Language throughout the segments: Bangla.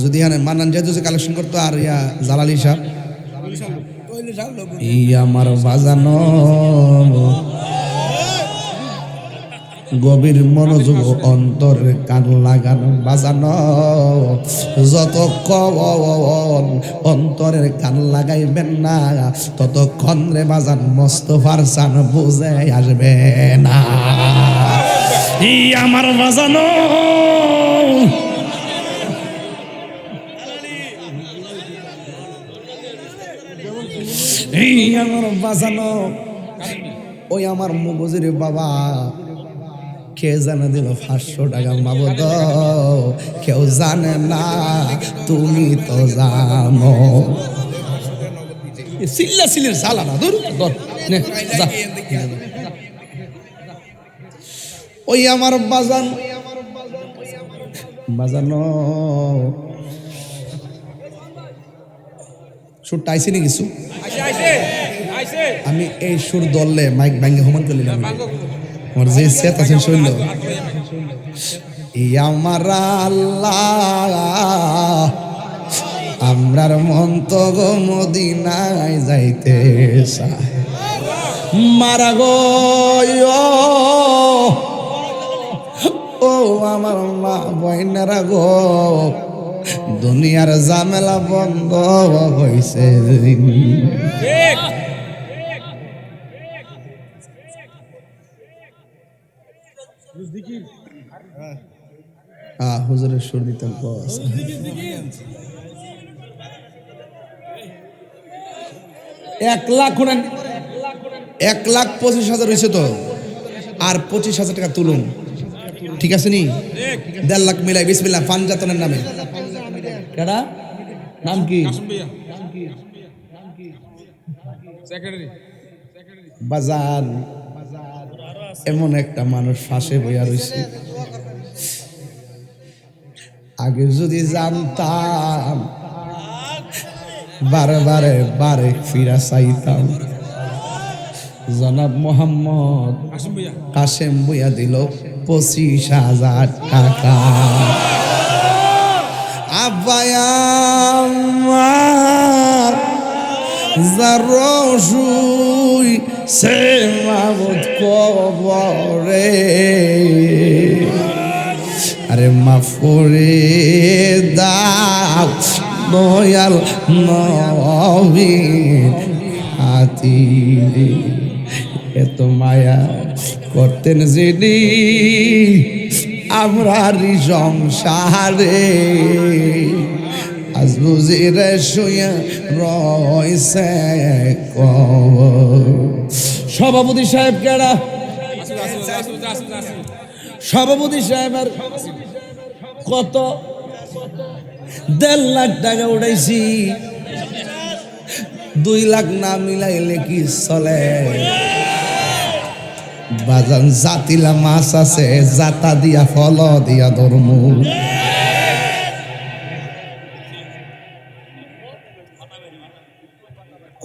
যদি এখানে মান্নান যেহেতু কালেকশন করতো আর ইয়া জালালি সাহেব আমার বাজানো গভীর মনোযোগ অন্তরে কান লাগানো বাজানো যতক্ষণ অন্তরের কান লাগাইবেন না ততক্ষণ রে বাজান মোস্তফার সান বুঝে আসবে না। আমার বাজানো আমার বাজানো ওই আমার মগজের বাবা কে জানা দিল 500 টাকা মাবদ কেউ জানে না তুমি তো জানো সিল্লা সিলের সালা না দূর ওই আমার বাজানো সুরটা আইসি নি কিছু আমি এই সুর দললে মাইক ভাঙ্গে হোমান করে নিলাম আমার যে সেট আছে শুনলো আমার আল্লাহ আমরার মন তো গো মদিনায় যাইতে চায় মারা গো ও আমার মা বইনারা গো দুনিয়ার ঝামেলা বন্ধ হইছে হুজুরের সুর দিতাম 1,25,000 হয়েছে তো আর 25,000 টাকা তুলুন ঠিক আছে নি 1.5 লাখ মিলাই বিসমিল্লাহ ফানজাতনের নামে কেডা নাম কি বাজান এমন একটা মানুষ ফাঁসে বইয়া রয়েছে আগে যদি জানতাম বারে বারে ফিরা চাইতাম জনাব মোহাম্মদ কাশেম বইয়া দিল 25,000 টাকা আব্বায়ার জারশুই সে মাবুদ কবরে আরে মাফরে দাও দয়াল নবীর হাতি এত মায়া করতেন যিনি আমরারি সংসারে আজ বুঝি রে শুয়া রয়েছে সভাপতি সাহেব কেডা সভাপতি সাহেবের কত 1.5 লাখ টাকা উঠাইছি 2 লাখ না মিলাইলে কি চলে বাজান জাতিলা মাছ আছে জাতা দিয়া ফল দিয়া ধর্ম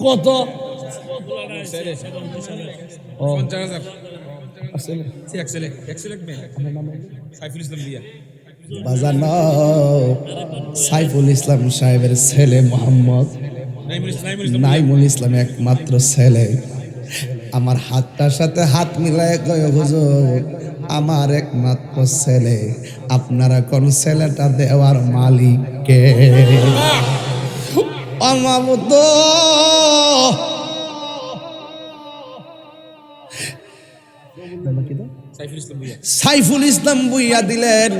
কত 50,000 বাজানো সাইফুল ইসলাম সাহেবের ছেলে মোহাম্মদ নাইমুল ইসলাম একমাত্র ছেলে আমার হাতটার সাথে হাত মিলায় কয় হুজুর আমার একমাত্র ছেলে আপনারা কোন ছেলেটা দেওয়ার মালিক কে অমাবুদ সাইফুল ইসলাম বুইয়া দিলেন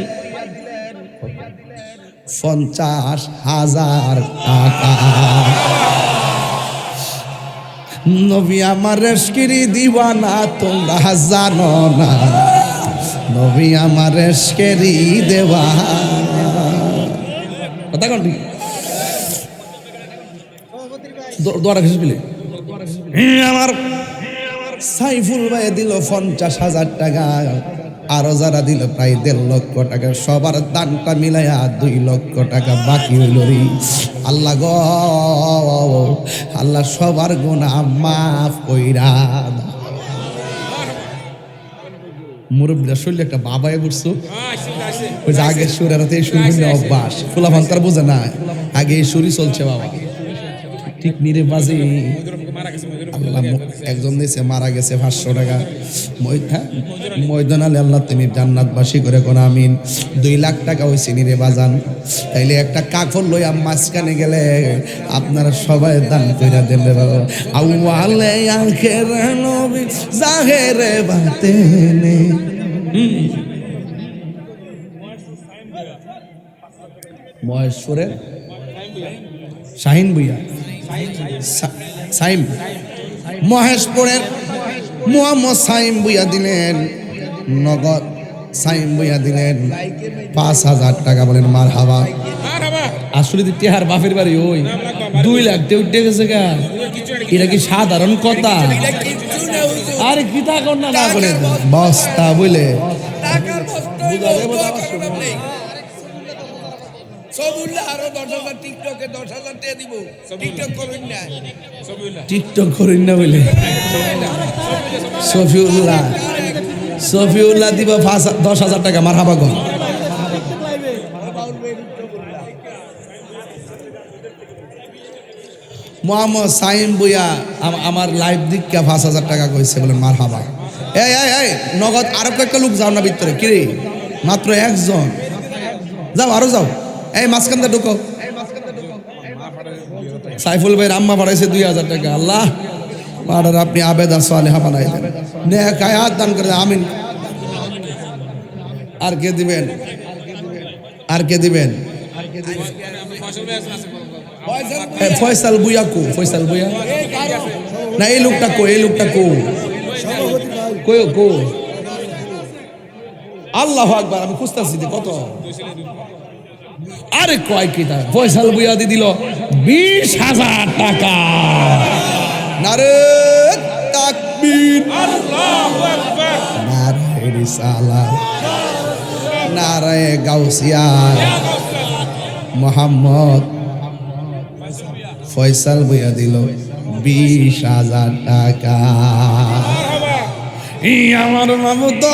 50,000 টাকা নবী আমার রেশকিরি দিওয়ানা তোমরা জানো না নবী আমার রেশকিরি দেওয়ানা কথা কোন ঠিক দোয়ারা ঘেসে পেলে আমার সাইফুল ভাই দিল 50,000 টাকা আরো যারা দিল প্রায় 1.5 লক্ষ টাকা সবার দানটা মিলাইয়া 2 লক্ষ টাকা বাকি হইল রে আল্লাহ গো আল্লাহ সবার গুনাহ মাফ কইরা মুরব্বীরা শরীরে একটা বাবায় বসছো ওই যে আগের সুর আর এই সুর অভ্যাস ফুলা ভান্তার বোঝে না আগে এই সুরই চলছে বাবা ঠিক নিরে বাজে আল্লাহ একজন দিয়েছে মারা গেছে 500 টাকা ময়দান আলী আল্লাহ তুমি জান্নাতবাসী করে কোন আমিন 2 লাখ টাকা হয়েছে নিরে বাজান তাইলে একটা কাফন লইয়া মাঝখানে গেলে আপনারা সবাই দান কইরা দেন রে বাবা আউয়ালে আখিরে নবী জাহেরে বাতেনে মহেশ্বরের শাহিন ভুইয়া সাইম মহেশপুরের মোহাম্মদ সাইম ভুইয়া দিলেন নগদ সাইম ভুইয়া দিলেন 5,000 টাকা বলেন মারহাবা আসলে টিহার বাপের বাড়ি ওই 2 লাখ উঠে গেছে গা এটা কি সাধারণ কথা আরে কিতা কন্যা না বলে বস্তা বলে টিকটক করেন না বলে সফিউল্লাহ দিব 10,000 টাকা মারহাবা গো মোহাম্মদ সাইম বুয়া আমার লাইভ দিককে 5,000 টাকা কইছে বলে মারহাবা এই নগদ আরো কয়েকটা লোক যাও না ভিতরে কি রে মাত্র একজন যাও আরো যাও এই মাঝখানটা ঢুকো সাইফুল ভাইয়ের আম্মা পাঠাইছে 2,000 টাকা আল্লাহ মারার আপনি আবেদা সালেহা বানাই দেন নেক হায়াত দান করে আমিন আর কে দিবেন ফয়সাল বুয়া ফয়সাল বুয়া না এই লোকটা কো আল্লাহু আকবার আমি খুঁজতাছি কত আরে কয় কি তা ফয়সাল বুয়া দি দিল 20,000 টাকা নারে তাকবীর আল্লাহু আকবার নারে রিসালাত নারে গাউসিয়া মোহাম্মদ ফয়সাল বুয়া দিল 20,000 টাকা আমার মামুদ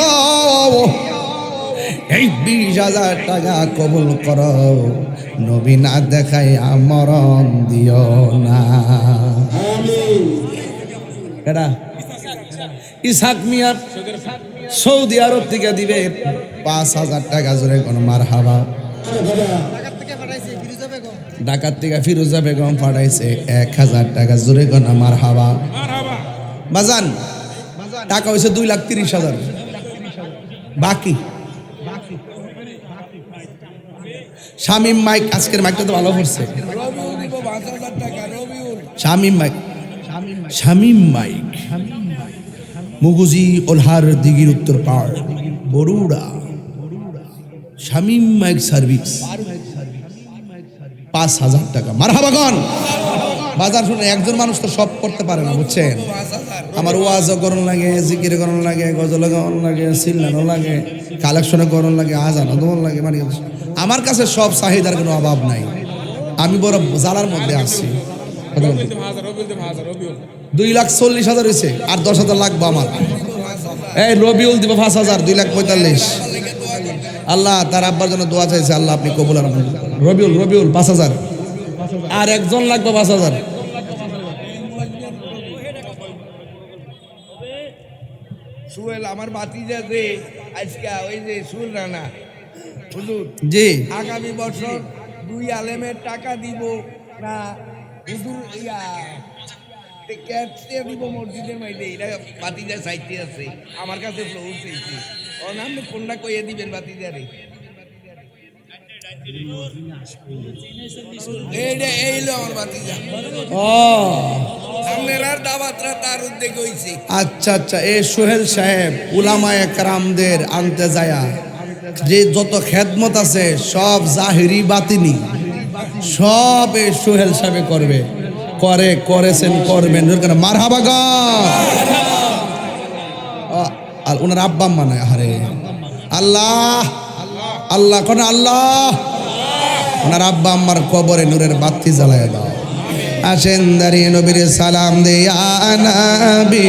এই 20,000 টাকা কবুল করো নবী না দেখাই আমরণ দিও না এটা ইসহাক মিয়া সৌদি আরব থেকে দিবে 5,000 টাকা জোরে কোন মারহাবা ঢাকার থেকে ফিরোজা বেগম পাঠাইছে 1,000 টাকা জোরে কোন মারহাবা বাজান টাকা হয়েছে 2,30,000 বাকি শামিম মাইক আজকের মাইকটা তো ভালো করছে শামিম মাইক মুগুজি ওলহার দিঘির উত্তর পাড় বরুড়া শামিম মাইক সার্ভিস 5,000 টাকা মারহাবাগন বাজার শুনে একজন মানুষ তো সব করতে পারে না বুঝছেন আমার ওয়াজও করণ লাগে জিকির করণ লাগে গজল গান লাগে সিল্লানো লাগে কালেকশনে করণ লাগে আজানও দোন লাগে মানে আমার কাছে সব চাহিদার কোনো অভাব নাই আমি বড় জ্বালার মধ্যে আছি 2,40,000 হয়েছে আর 10,000 লাগবে আমার এই রবিউল দিব 5,000 2,45,000 আল্লাহ তার আব্বার জন্য দোয়া চাইছে আল্লাহ আপনি কবুল আর রবিউল 5,000 আর একজন লাগবে 5,000 সুহেল আমার ভাতিজা যে আজকে ওই যে সুর রানা হুজুর জি আগামী বছর 2 আলেমের টাকা দিব না হুজুর ক্যাটসে দিব মসজিদের মাইলে এটা ভাতিজা সাইতে আছে আমার কাছে পৌঁছেছে ওর নাম কোনটা কইয়ে দিবেন ভাতিজারে এইলো আমার ভাতিজা আচ্ছা আচ্ছা এই সোহেল সাহেব উলামায়ে কেরামদের আনতে যায়া যে যত খেদমত আছে সব জাহিরি বাতিনি সব এই সোহেল সাহেব করেছেন করবেন মারহাবা গো আর ওনার আব্বা মানে আরে আল্লাহ আল্লাহ কোন আল্লাহ ওনার আব্বা আম্মার কবরে নূরের বাতি জ্বালায় দাও আসেন দাঁড়িয়ে নবীর সালাম দে ইয়া নবী